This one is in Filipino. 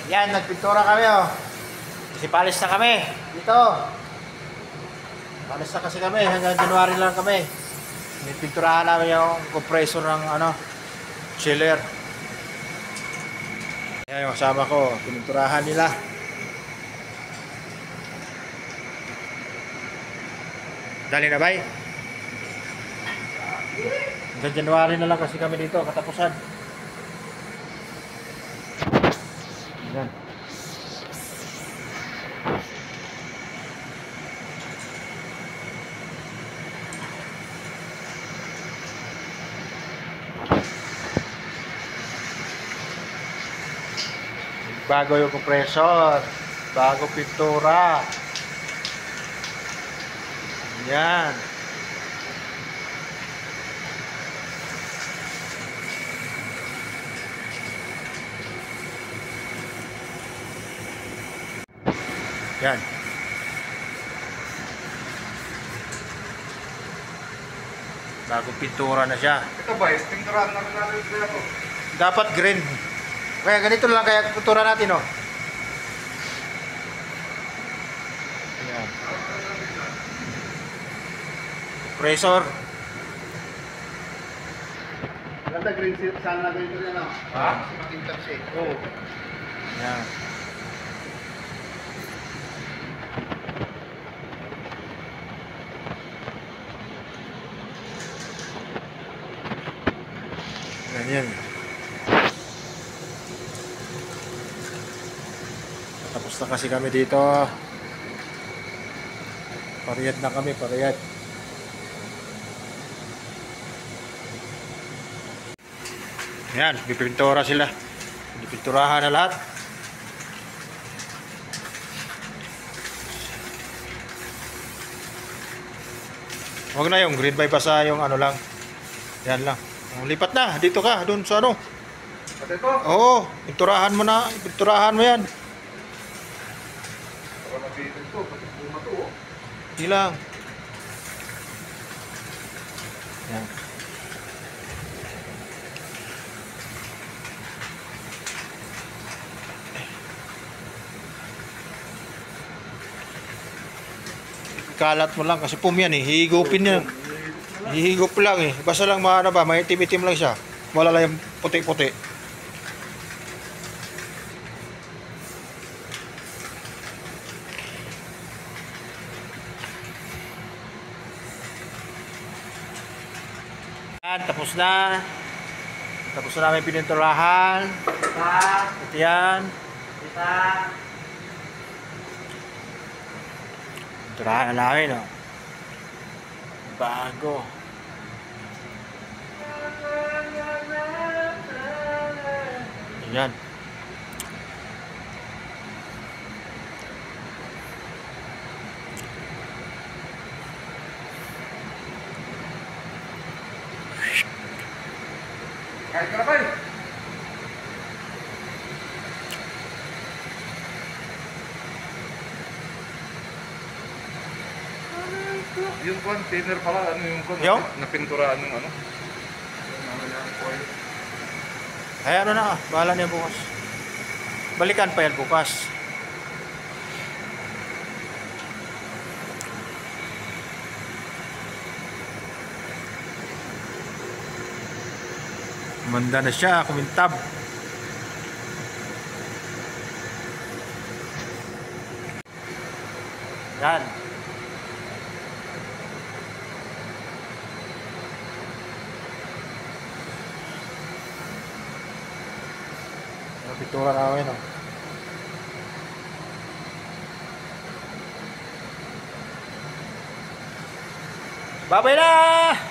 Yan, nagpintura kami oh. Kasi palis na kami. Dito. Palis na kasi kami. Hanggang January lang kami. Nagpinturahan namin yung compressor ng chiller. Yan yung kasama ko. Pininturahan nila. Dali na bay? Hanggang January na lang kasi kami dito. Katapusan. Yan. Bago yung compressor, bago pintura. Yan. Yan. Bago pintura na siya. Ito ba, pinturahan na rin natin ito. Dapat green. Kaya ganito lang kaya pintura natin, oh. Yan. Compressor. Ganda green seal, sana natin ito yan, ha? Makintab siya. Oo. Yan. Ganyan. Tapos na kasi kami dito. Pariyad na kami, pariyad. Yan, pipintura sila. Pipinturahan na lahat. Huwag na yung green by basa yung ano lang. Yan lang. Lipat na, dito ka, doon sa ano. At ito? Oo, pinturahan mo na, pinturahan mo yan. Para nabitin ito, pati puma ito, oh. Hindi lang. Yan. Kalat mo lang kasi pum yan eh, hihigupin yan. Hihigop lang eh. Basta lang ano ba, may itim-itim lang siya. Wala lang yung puti-puti. Yan, tapos na. Tapos na namin pininturahan. Ito yan. Pinturahan na namin, oh. Bago. Ayan. Kahit ka na kayo. Yung container pala, ano yung container? Yung? Napinturahan ng ano? Ay ano na, bahala niya bukas. Balikan pa yan bukas. Manda na siya, kumintab. Yan. Pintura namin, oh. Babay na!